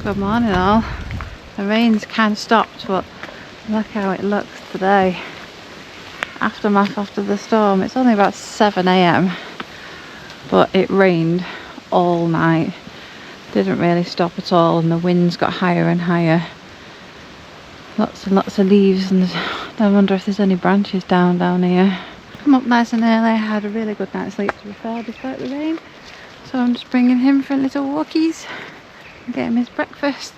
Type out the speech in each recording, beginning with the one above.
Good morning all. The rain's kind of stopped, but look how it looks today. Aftermath after the storm. It's only about 7 AM, but it rained all night. Didn't really stop at all, and the winds got higher and higher. Lots and lots of leaves, and I wonder if there's any branches down here. Come up nice and early. I had a really good night's sleep, to be fair, despite the rain. So I'm just bringing him for little walkies, get him his breakfast,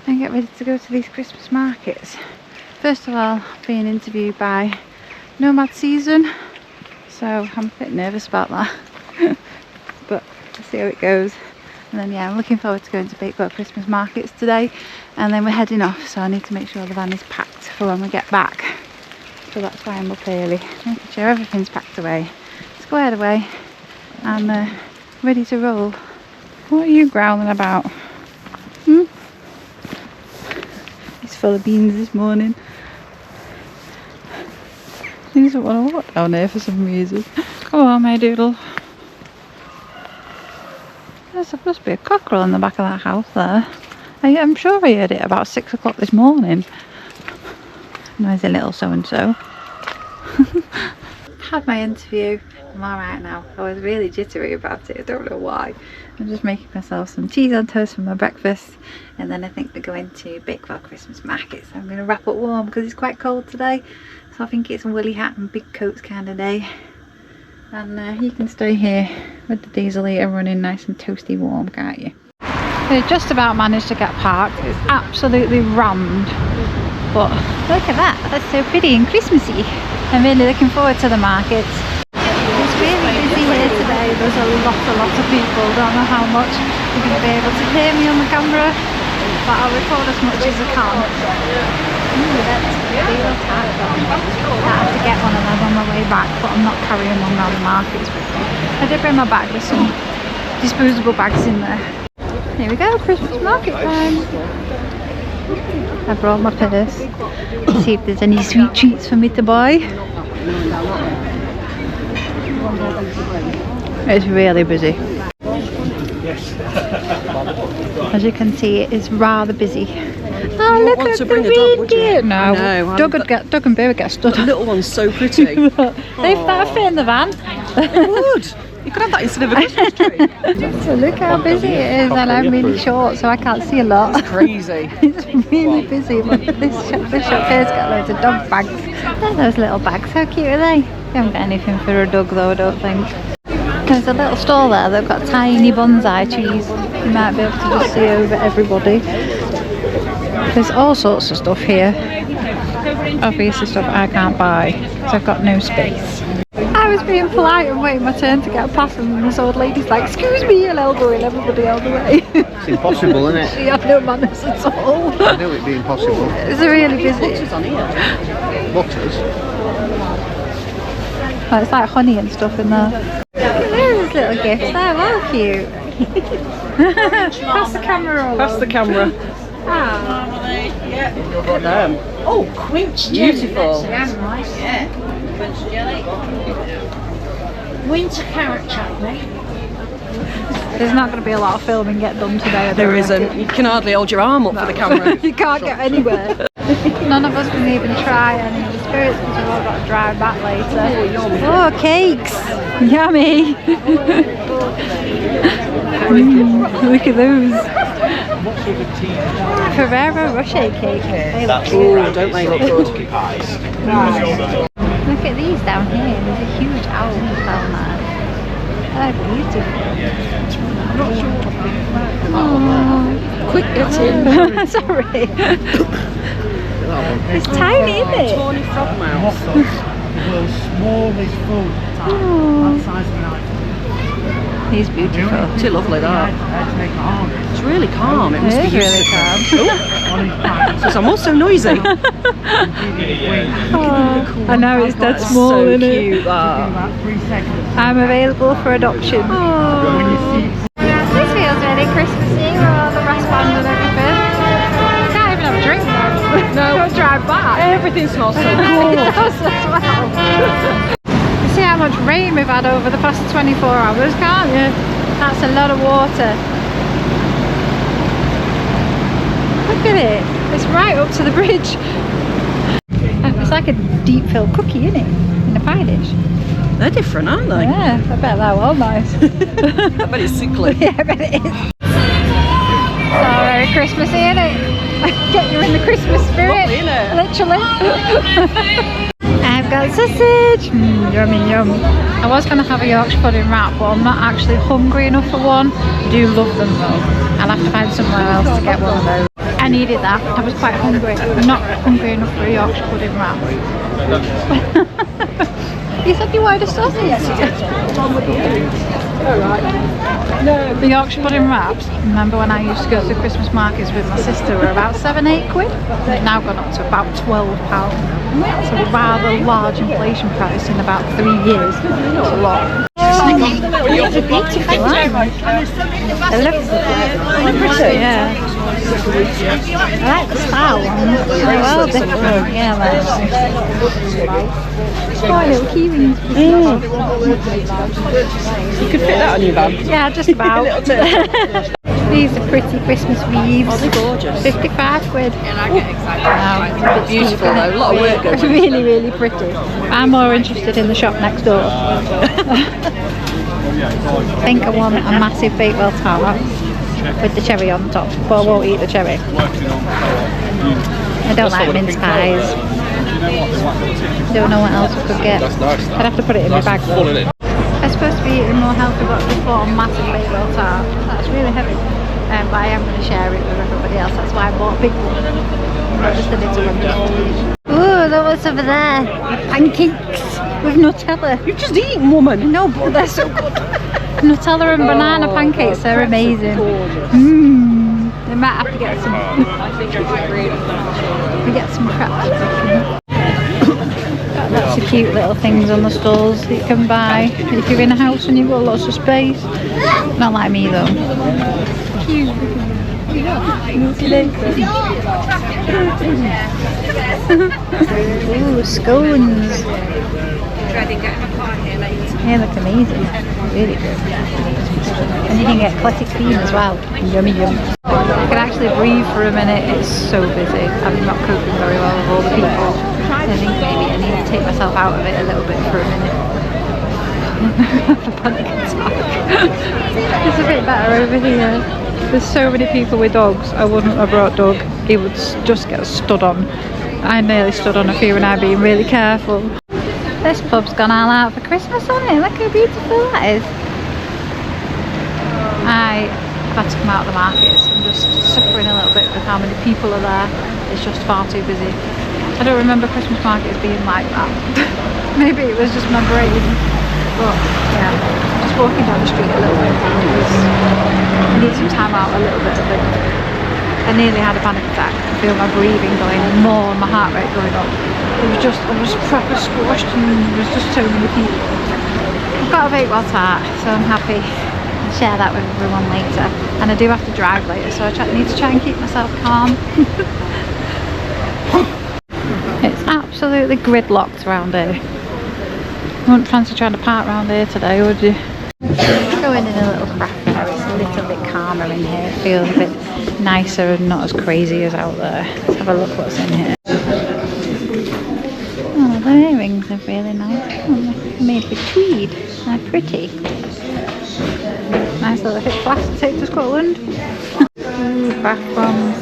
and get ready to go to these Christmas markets. First of all, being interviewed by Nomad Season, so I'm a bit nervous about that. But we'll see how it goes. And then yeah, I'm looking forward to going to Bakewell Christmas markets today, and then we're heading off, so I need to make sure the van is packed for when we get back. So that's why I'm up early, making sure everything's packed away, squared away, and ready to roll. What are you growling about? He's full of beans this morning. He doesn't want to walk down here for some reason. Come on, my doodle. There's supposed to be a cockerel in the back of that house there. I'm sure I heard it about 6 o'clock this morning. Noisy little so-and-so. Had my interview. I'm alright now. I was really jittery about it. I don't know why. I'm just making myself some cheese on toast for my breakfast, and then I think we're going to Bakewell Christmas market. So I'm going to wrap up warm because it's quite cold today. So I think it's a woolly hat and big coats kind of day. And you can stay here with the diesel heater running nice and toasty warm, can't you? We just about managed to get parked. It's absolutely rammed. But look at that, that's so pretty and Christmassy. I'm really looking forward to the markets. It's really busy here today. There's a lot of people. Don't know how much you're going to be able to hear me on the camera, but I'll record as much as I can. That's really hard. I have to get one of them on my way back, but I'm not carrying one around the markets with me. I did bring my bag with some disposable bags in there. Here we go, Christmas market time. I brought my purse to see if there's any sweet treats for me to buy. It's really busy. As you can see, it is rather busy. Oh, look at the reindeer! No, Doug and Bear would get stood. The little one's so pretty. That fit in the van. It would. You could have that instead of a Christmas tree. So look how busy it is, and I'm really short, so I can't see a lot. It's crazy. It's really busy. Look, this shop here's got loads of dog bags. Look at those little bags. How cute are they? You haven't got anything for a dog though, I don't think. There's a little stall there. They've got tiny bonsai trees. You might be able to just see over everybody. There's all sorts of stuff here. Obviously stuff I can't buy because I've got no space. I was being polite and waiting my turn to get past, and this old lady's like, "Excuse me," and elbowing everybody out of the way. It's impossible, isn't it? She had no manners at all. I knew it'd be impossible. It's really busy. Butters on here. Butters? Oh, it's like honey and stuff in there. There's little gifts. They're well cute. Pass the camera over. Pass the camera. Ah. Look at them. Oh, quince beautiful. Yeah, quince jelly. Winter carrot chutney. There's not going to be a lot of filming get done today. There isn't. You can hardly hold your arm up for the camera. You can't get anywhere. None of us can even try any of the spirits because we've all got to drive back later. Oh, cakes! Yummy! Look at those. Ferrero Rocher cake. They look cute. Oh, don't they look good? Look at these down here. There's a huge owl down there. They're beautiful. Oh. Quick, get in. Sorry. It's tiny, isn't it? Tawny frog mouth. The world's smallest food. Oh. That size of an iPhone. He's beautiful. Too lovely that. It's really calm. It must be really calm. Oh, so I'm also noisy. Oh, I know it's dead small, so isn't it? cute that. I'm available for adoption. Oh. This feels really Christmassy with all the brass band and everything. Can't even have a drink though. No. Don't drive back. Everything smells so It good. does as well. You see how much rain we've had over the past 24 hours, can't you? That's a lot of water. of it. It's right up to the bridge. It's like a deep filled cookie, isn't it? In a pie dish. They're different, aren't they? Yeah, I bet they're well nice. I bet it's sickly. Yeah, I bet it is. So very Christmassy, isn't it? Get you in the Christmas spirit. Lovely, innit? Literally. I've got sausage. Yummy, yum. I was going to have a Yorkshire pudding wrap, but I'm not actually hungry enough for one. I do love them though. I'll have to find somewhere else to get one of those. I needed that. I was quite hungry. I'm not hungry enough for a Yorkshire pudding wrap. You said you wanted a sausage. The Yorkshire pudding wraps, remember when I used to go to Christmas markets with my sister, were about 7-8 quid. They've now gone up to about £12. That's a rather large inflation price in about 3 years. That's a lot. These are beautiful, aren't they? They look pretty, yeah. I like the style ones. They're well different. Yeah, they're nice. Quite little keychains. You could fit that on your van. Yeah, just about. These are pretty Christmas wreaths. Oh, they're gorgeous. 55 quid. And I get excited. Wow, it's Beautiful though, a lot of work goes into it. Really, really pretty. I'm more interested in the shop next door. I think I want a massive Bakewell tart with the cherry on top, but I won't eat the cherry. I don't like mince pies. Don't know what else I could get. I'd have to put it in my bag though. I'm supposed to be eating more healthy, but I bought a massive Bakewell tart. That's really heavy. But I am going to share it with everybody else. That's why I bought a big one. Not just a little one. Ooh, look what's over there. Pancakes with Nutella. You've just eaten, woman. No, but they're so good. Nutella and banana pancakes, they're amazing. Mmm. They might have to get some. We get some crap. Got lots of cute little things on the stalls that you can buy if you're in a house and you've got lots of space. Not like me though. Cute. Ooh, scones. They look amazing. Really good. And you can get clotted cream as well. Yummy, yum. I can actually breathe for a minute. It's so busy. I'm not coping very well with all the people. I think maybe I need to take myself out of it a little bit for a minute. Have a panic attack. It's a bit better over here. There's so many people with dogs. I wouldn't have brought Doug. He would just get stood on. I nearly stood on a few and I've been really careful. This pub's gone all out for Christmas, hasn't it? Look how beautiful that is. I've had to come out of the markets. I'm just suffering a little bit with how many people are there. It's just far too busy. I don't remember Christmas markets being like that. Maybe it was just my brain. But yeah, just walking down the street a little bit. I need some time out a little bit of it. I nearly had a panic attack. I feel my breathing going more and my heart rate going up. I was proper squashed and there was just so many people. I've got a Bakewell tart, so I'm happy. I'll share that with everyone later. And I do have to drive later, so I need to try and keep myself calm. It's absolutely gridlocked around here. You wouldn't fancy trying to park around here today, would you? Going in a little craft fair, it's a little bit calmer in here. It feels a bit nicer and not as crazy as out there. Let's have a look what's in here. Oh, the earrings are really nice. Oh, they're made with tweed. They're pretty. Nice little hip flask to take to Scotland. Ooh, bath bombs.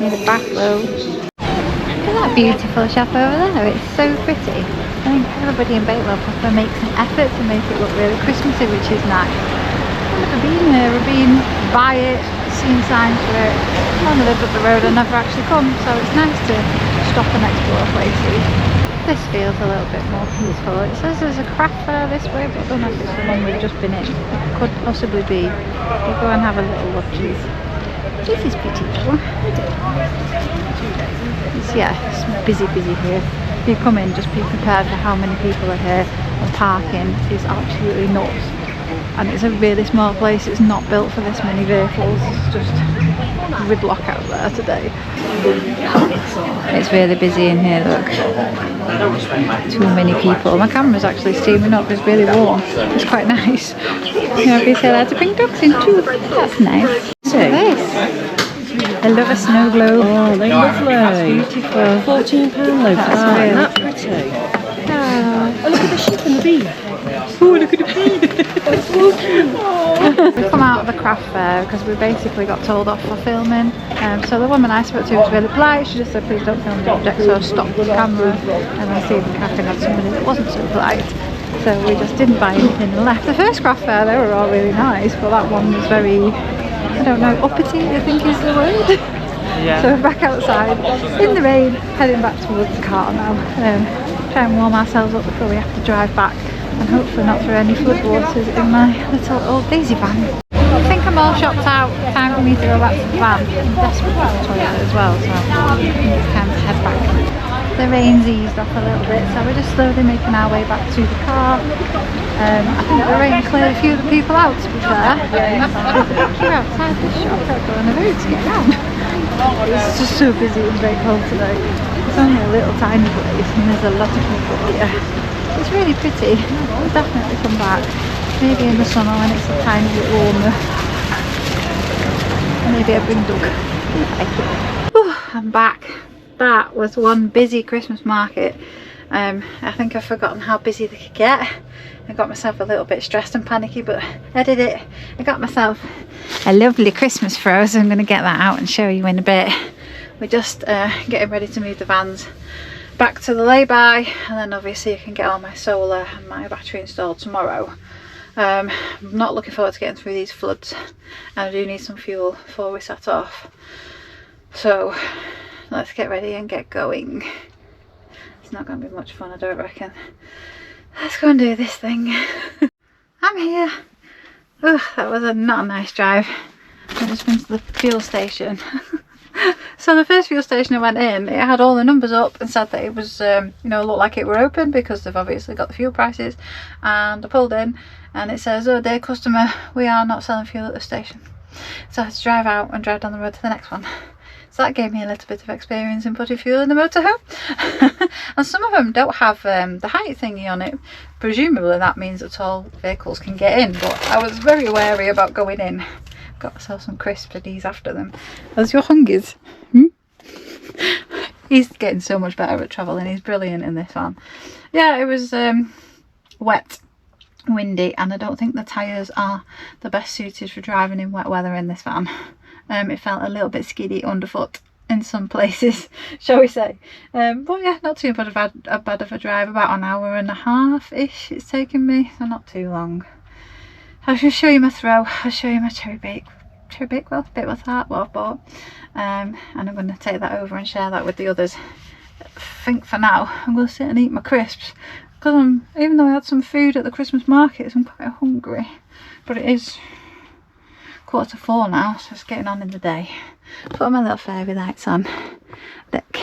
Need a bath robe. Look at that beautiful shop over there. It's so pretty. I think everybody in Bakewell proper makes an effort to make it look really Christmassy, which is nice. I've never been here. I've been by it, seen signs for it. I've only lived up the road and never actually come, so it's nice to stop and explore places. This feels a little bit more peaceful. It says there's a craft fair this way, but I don't know if it's the one we've just been in. It could possibly be. We'll go and have a little look-see. This is pretty though. Yeah, it's busy here. If you come in, just be prepared for how many people are here, and parking is absolutely nuts. And it's a really small place, it's not built for this many vehicles, it's just gridlock out there today. It's really busy in here, look. Too many people. My camera's actually steaming up, it's really warm. It's quite nice. You know, if you say allowed to bring dogs in too, that's nice. What's this? I love a snow globe. Oh, they're lovely. That's beautiful. £14 though. That's Isn't really that pretty? Oh, look at the sheep and the bee. Oh, look at the bee. That's so cute. We come out of the craft fair because we basically got told off for filming. So the woman I spoke to was really polite. She just said, please don't film the object, so I stopped the camera. And I see the cafe had somebody that wasn't so polite. So we just didn't buy anything and left. The first craft fair, they were all really nice, but that one was very, I don't know, uppity, I think is the word. Yeah. So we're back outside in the rain, heading back towards the car now. Try and warm ourselves up before we have to drive back, and hopefully not through any floodwaters in my little old Daisy van. I think I'm all shopped out. Time for me to go back to the van. I'm desperate for the toilet as well, so it's time to head back. The rain's eased off a little bit, so we're just slowly making our way back to the car. I think the rain cleared a few of the people out, to be fair. There's a queue outside the shop on the road to get round. It's just so busy in Bakewell today. It's only a little tiny place and there's a lot of people here. It's really pretty. I'll definitely come back. Maybe in the summer when it's a tiny bit warmer. Maybe I bring Doug. I'm back. That was one busy Christmas market. I think I've forgotten how busy they could get. I got myself a little bit stressed and panicky, but I did it. I got myself a lovely Christmas throw, so I'm going to get that out and show you in a bit. We're just getting ready to move the vans back to the lay-by, and then obviously I can get all my solar and my battery installed tomorrow. I'm not looking forward to getting through these floods, and I do need some fuel before we set off. So let's get ready and get going. It's not going to be much fun, I don't reckon. Let's go and do this thing. I'm here. Oh, that was not a nice drive. I just went to the fuel station. So the first fuel station I went in, it had all the numbers up and said that it was, you know, looked like it were open because they've obviously got the fuel prices. And I pulled in and it says, oh dear customer, we are not selling fuel at the station. So I had to drive out and drive down the road to the next one. So that gave me a little bit of experience in putting fuel in the motorhome. And some of them don't have the height thingy on it. Presumably that means that all vehicles can get in, but I was very wary about going in. Got myself some crisps to ease after them. How's your hungers? He's getting so much better at travelling. He's brilliant in this one. Yeah, it was wet, windy, and I don't think the tyres are the best suited for driving in wet weather in this van. It felt a little bit skiddy underfoot in some places, shall we say. But yeah, not too bad of a drive. About an hour and a half-ish it's taken me, so not too long. I'll just show you my throw. I'll show you my cherry Bakewell, bit with that, what I've bought. And I'm going to take that over and share that with the others. I think for now I'm going to sit and eat my crisps, because even though I had some food at the Christmas markets, I'm quite hungry. But it is 3:45 now, so it's getting on in the day. Put my little fairy lights on. Look,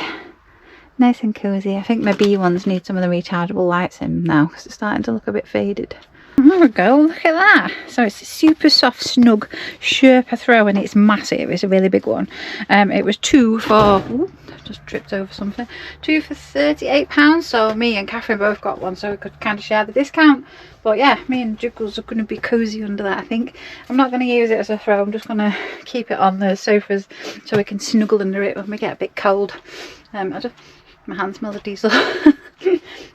nice and cosy. I think my bee ones need some of the rechargeable lights in now because it's starting to look a bit faded. There we go, look at that. So it's a super soft, snug Sherpa throw, and it's massive. It's a really big one. It was 2 for, ooh, just tripped over something, 2 for £38. So me and Catherine both got one, so we could kind of share the discount. But yeah, me and Juggles are going to be cozy under that, I think. I'm not going to use it as a throw. I'm just going to keep it on the sofas so we can snuggle under it when we get a bit cold. My hand smells of diesel.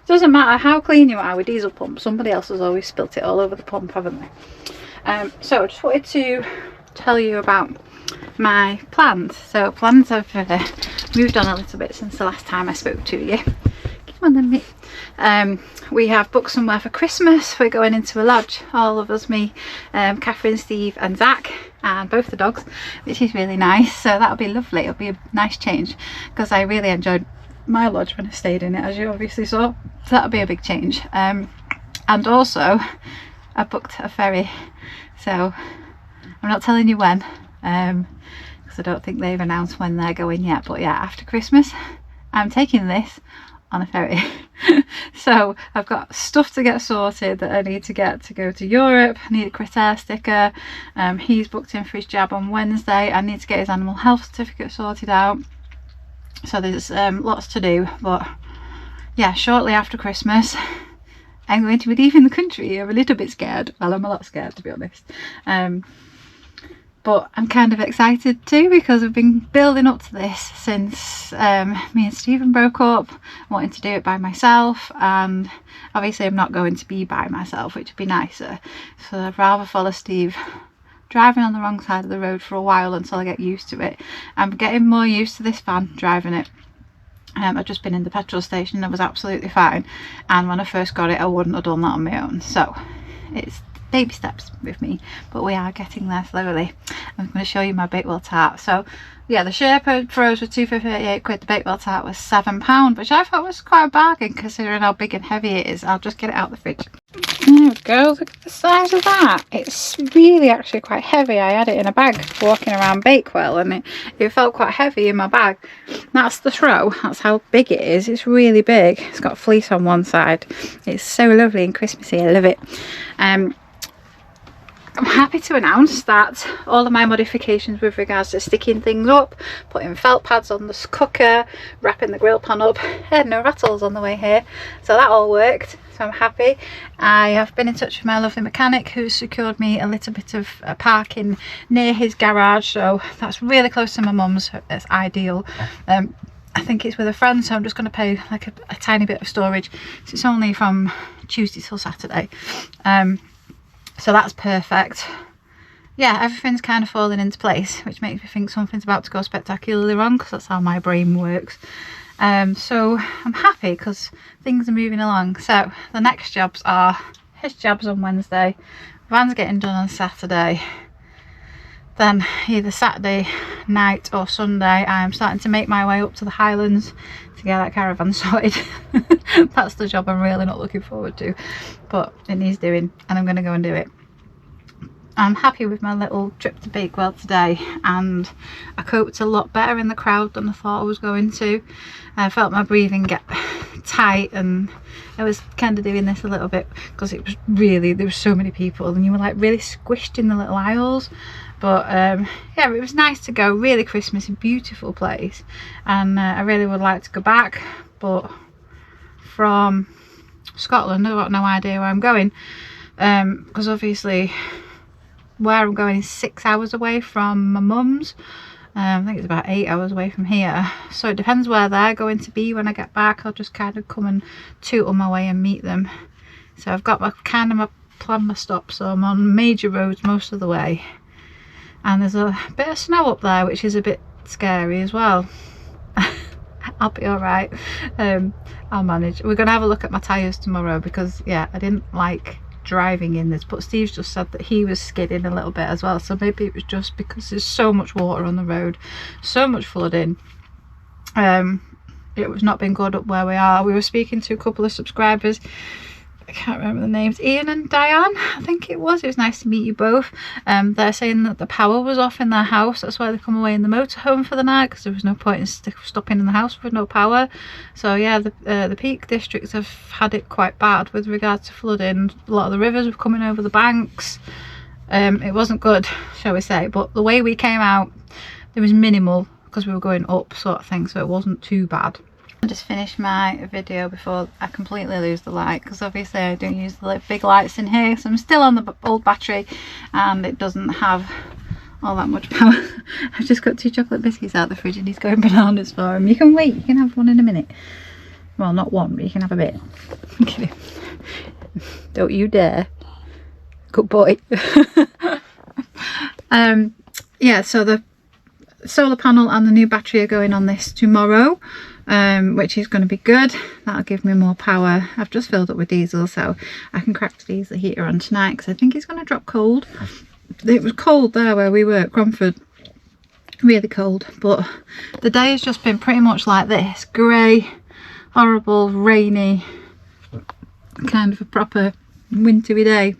Doesn't matter how clean you are with diesel pumps, somebody else has always spilt it all over the pump, haven't they? So I just wanted to tell you about my plans. So plans have moved on a little bit since the last time I spoke to you. Come on then, mate. We have booked somewhere for Christmas. We're going into a lodge, all of us, me, Catherine, Steve and Zach, and both the dogs, which is really nice. So that'll be lovely. It'll be a nice change because I really enjoyed my lodge when I stayed in it, as you obviously saw. So that'll be a big change. And also I booked a ferry, so I'm not telling you when, because I don't think they've announced when they're going yet, but yeah, after Christmas I'm taking this on a ferry. So I've got stuff to get sorted that I need to get to go to Europe. I need a Chris Air sticker. He's booked in for his jab on Wednesday. I need to get his animal health certificate sorted out. So there's lots to do, but yeah, shortly after Christmas I'm going to be leaving the country. I'm a little bit scared. Well, I'm a lot scared, to be honest. but I'm kind of excited too, because I've been building up to this since me and Stephen broke up, wanting to do it by myself, and obviously I'm not going to be by myself, which would be nicer, so I'd rather follow Steve driving on the wrong side of the road for a while until I get used to it. I'm getting more used to this van, driving it. I've just been in the petrol station and it was absolutely fine, and when I first got it I wouldn't have done that on my own, so it's baby steps with me, but we are getting there slowly. I'm going to show you my Bakewell tart. So yeah, the Sherpa froze for £2.38, the Bakewell tart was £7, which I thought was quite a bargain considering how big and heavy it is. I'll just get it out of the fridge. There we go, look at the size of that. It's really actually quite heavy. I had it in a bag walking around Bakewell, and it felt quite heavy in my bag. That's the throw, that's how big it is. It's really big. It's got fleece on one side. It's so lovely and Christmassy, I love it. I'm happy to announce that all of my modifications with regards to sticking things up, putting felt pads on the cooker, wrapping the grill pan up, no rattles on the way here, so that all worked, so I'm happy. I have been in touch with my lovely mechanic who's secured me a little bit of parking near his garage, so that's really close to my mum's. It's ideal. I think it's with a friend, so I'm just going to pay like a tiny bit of storage, so it's only from Tuesday till Saturday. So that's perfect. Yeah, everything's kind of falling into place, which makes me think something's about to go spectacularly wrong, because that's how my brain works. So I'm happy because things are moving along. So the next jobs are his jobs on Wednesday, van's getting done on Saturday, then either Saturday night or Sunday I'm starting to make my way up to the Highlands to get that caravan sorted. That's the job I'm really not looking forward to, but it needs doing and I'm going to go and do it. I'm happy with my little trip to Bakewell today, and I coped a lot better in the crowd than I thought I was going to. I felt my breathing get tight, and I was kind of doing this a little bit because it was really, there were so many people and you were like really squished in the little aisles. But yeah, it was nice to go, really Christmassy, beautiful place, and I really would like to go back, but from Scotland I've got no idea where I'm going, because obviously where I'm going is 6 hours away from my mum's. I think it's about 8 hours away from here, so it depends where they're going to be when I get back. I'll just kind of come and toot on my way and meet them. So I've got my plan my stops, so I'm on major roads most of the way, and there's a bit of snow up there which is a bit scary as well. I'll be alright. I'll manage. We're going to have a look at my tyres tomorrow, because yeah, I didn't like driving in this, but Steve's just said that he was skidding a little bit as well, so maybe it was just because there's so much water on the road, so much flooding. It was not been good up where we are. We were speaking to a couple of subscribers, I can't remember the names, Ian and Diane I think it was nice to meet you both. They're saying that the power was off in their house, that's why they come away in the motorhome for the night, because there was no point in stopping in the house with no power. So yeah, the Peak districts have had it quite bad with regards to flooding. A lot of the rivers were coming over the banks. It wasn't good, shall we say, but the way we came out, there was minimal because we were going up sort of thing, so it wasn't too bad. I just finished my video before I completely lose the light, because obviously I don't use the big lights in here, so I'm still on the old battery and it doesn't have all that much power. I've just got 2 chocolate biscuits out of the fridge and he's going bananas for him. You can wait, you can have one in a minute. Well, not one, but you can have a bit. Okay. Don't you dare. Good boy. Yeah, so the solar panel and the new battery are going on this tomorrow, which is going to be good. That'll give me more power. I've just filled up with diesel, so I can crack the diesel heater on tonight, because I think it's going to drop cold. It was cold there where we were at Cromford, really cold, but the day has just been pretty much like this, grey, horrible, rainy, kind of a proper wintry day.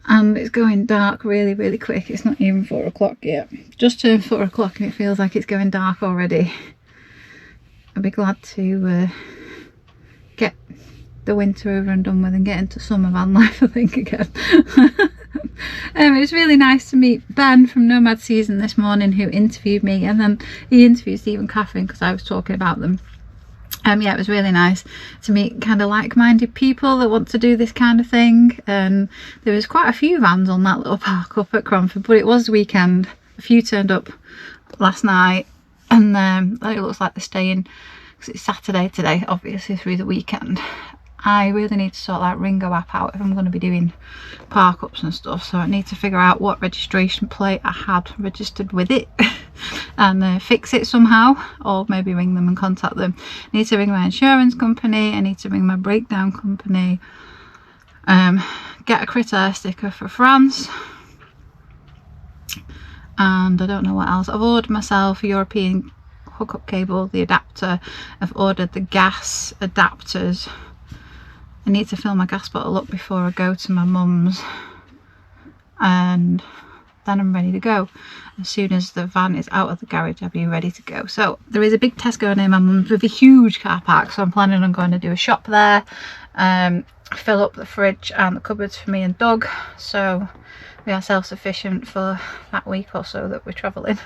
And it's going dark really, really quick. It's not even 4 o'clock yet. Just turned 4 o'clock and it feels like it's going dark already. I'll be glad to get the winter over and done with and get into summer van life, I think, again. It was really nice to meet Ben from Nomad Season this morning, who interviewed me, and then he interviewed Steve and Catherine because I was talking about them. Yeah, it was really nice to meet kind of like-minded people that want to do this kind of thing, and there was quite a few vans on that little park up at Cromford, but it was the weekend. A few turned up last night, and it looks like they're staying because it's Saturday today, obviously through the weekend. I really need to sort that Ringo app out if I'm going to be doing park ups and stuff, so I need to figure out what registration plate I had registered with it and fix it somehow, or maybe ring them and contact them. I need to ring my insurance company, I need to ring my breakdown company, get a critter sticker for France, and I don't know what else. I've ordered myself a European hookup cable, the adapter. I've ordered the gas adapters. I need to fill my gas bottle up before I go to my mum's, and then I'm ready to go. As soon as the van is out of the garage, I'll be ready to go. So there is a big Tesco near my mum's with a huge car park, so I'm planning on going to do a shop there, fill up the fridge and the cupboards for me and Doug, so we are self-sufficient for that week or so that we're travelling.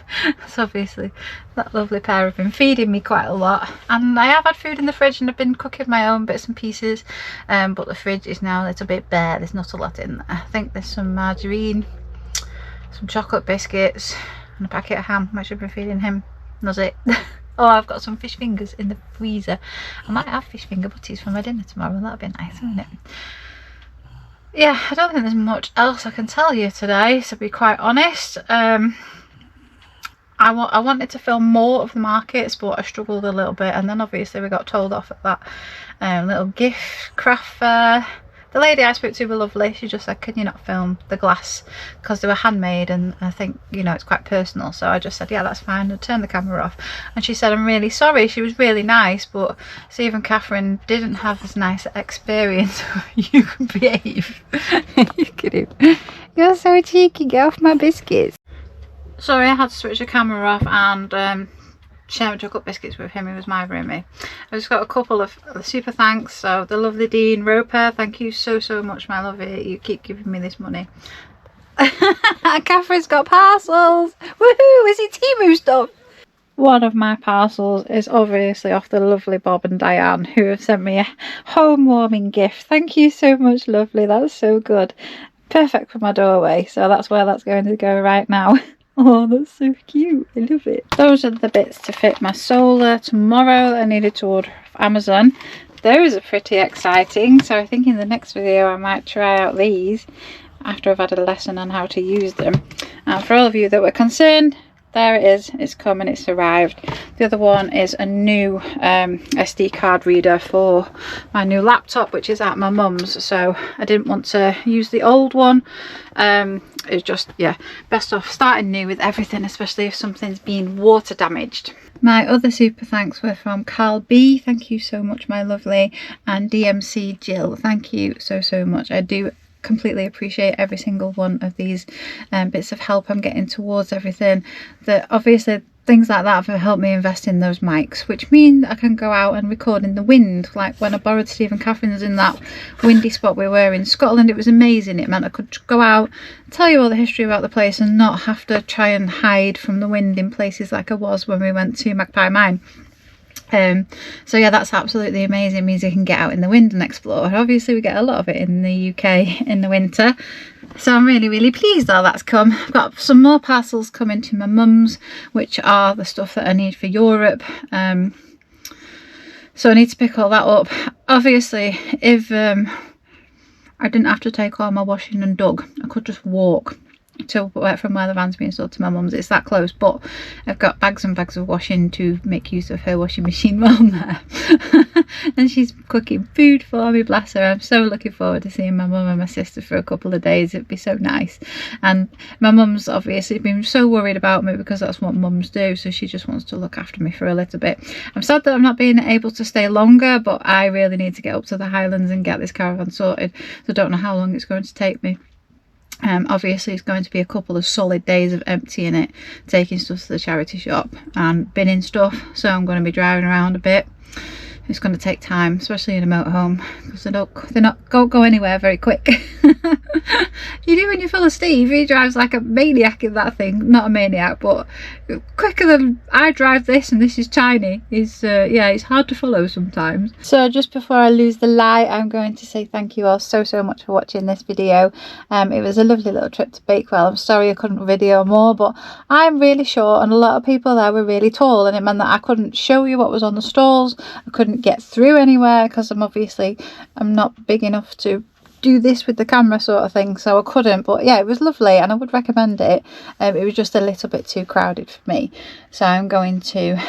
So obviously that lovely pair have been feeding me quite a lot, and I have had food in the fridge and I've been cooking my own bits and pieces, but the fridge is now a little bit bare. There's not a lot in there. I think there's some margarine, some chocolate biscuits and a packet of ham I should be feeding him. That's it. Oh, I've got some fish fingers in the freezer. I might have fish finger butties for my dinner tomorrow. That'd be nice, wouldn't it? Yeah, I don't think there's much else I can tell you today, to be quite honest. I wanted to film more of the markets, but I struggled a little bit, and then obviously we got told off at that little gift craft fair. The lady I spoke to was lovely. She just said, can you not film the glass, because they were handmade, and I think, you know, it's quite personal. So I just said, yeah, that's fine. I turned the camera off, and she said, I'm really sorry. She was really nice, but Steve and Catherine didn't have as nice experience. You can behave. You kidding? You're so cheeky. Get off my biscuits. Sorry, I had to switch the camera off and share chocolate biscuits with him. He was my roomie. I just got a couple of super thanks. So the lovely Dean Roper, thank you so much, my lovey. You keep giving me this money. Catherine's got parcels. Woohoo! Is it Temu stuff? One of my parcels is obviously off the lovely Bob and Diane, who have sent me a home warming gift. Thank you so much, lovely. That's so good. Perfect for my doorway. So that's where that's going to go right now. Oh, that's so cute. I love it. Those are the bits to fit my solar tomorrow that I needed to order off Amazon. Those are pretty exciting. So I think in the next video I might try out these after I've had a lesson on how to use them. And for all of you that were concerned, there it is. It's come and it's arrived. The other one is a new SD card reader for my new laptop, which is at my mum's. So I didn't want to use the old one. It's just, yeah, best off starting new with everything, especially if something's been water damaged. My other super thanks were from Carl B. Thank you so much, my lovely. And DMC Jill. Thank you so much. I do completely appreciate every single one of these bits of help I'm getting towards everything. That obviously things like that have helped me invest in those mics, which mean that I can go out and record in the wind. Like when I borrowed Steve and Catherine's in that windy spot we were in Scotland, it was amazing. It meant I could go out, tell you all the history about the place, and not have to try and hide from the wind in places like I was when we went to Magpie Mine. So yeah, that's absolutely amazing. It means you can get out in the wind and explore. Obviously we get a lot of it in the UK in the winter, so I'm really pleased all that's come. I've got some more parcels coming to my mum's, which are the stuff that I need for Europe, so I need to pick all that up. Obviously if I didn't have to take all my washing and Doug, I could just walk to from where the van's being sold to my mum's. It's that close, but I've got bags and bags of washing to make use of her washing machine while I'm there. And she's cooking food for me, bless her. I'm so looking forward to seeing my mum and my sister for a couple of days. It'd be so nice. And my mum's obviously been so worried about me, because that's what mums do, so she just wants to look after me for a little bit. I'm sad that I'm not being able to stay longer, but I really need to get up to the Highlands and get this caravan sorted, so I don't know how long it's going to take me. Obviously it's going to be a couple of solid days of emptying it, taking stuff to the charity shop and binning stuff, so I'm going to be driving around a bit, It's going to take time, especially in a motorhome, because they don't go anywhere very quick. You do when you're full of Steve. He drives like a maniac in that thing. Not a maniac, but quicker than I drive this, and this is tiny. Yeah, it's hard to follow sometimes. So just before I lose the light, I'm going to say thank you all so much for watching this video. It was a lovely little trip to Bakewell. I'm sorry I couldn't video more, but I'm really short and a lot of people there were really tall, and it meant that I couldn't show you what was on the stalls. I couldn't get through anywhere because I'm not big enough to do this with the camera sort of thing, so I couldn't. But yeah, it was lovely and I would recommend it. It was just a little bit too crowded for me, so I'm going to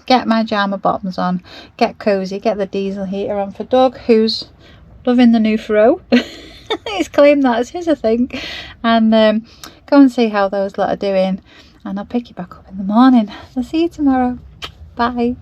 get my pyjama bottoms on, get cozy, get the diesel heater on for Doug, who's loving the new fro. He's claimed that as his, I think, and go and see how those lot are doing, and I'll pick you back up in the morning. I'll see you tomorrow. Bye.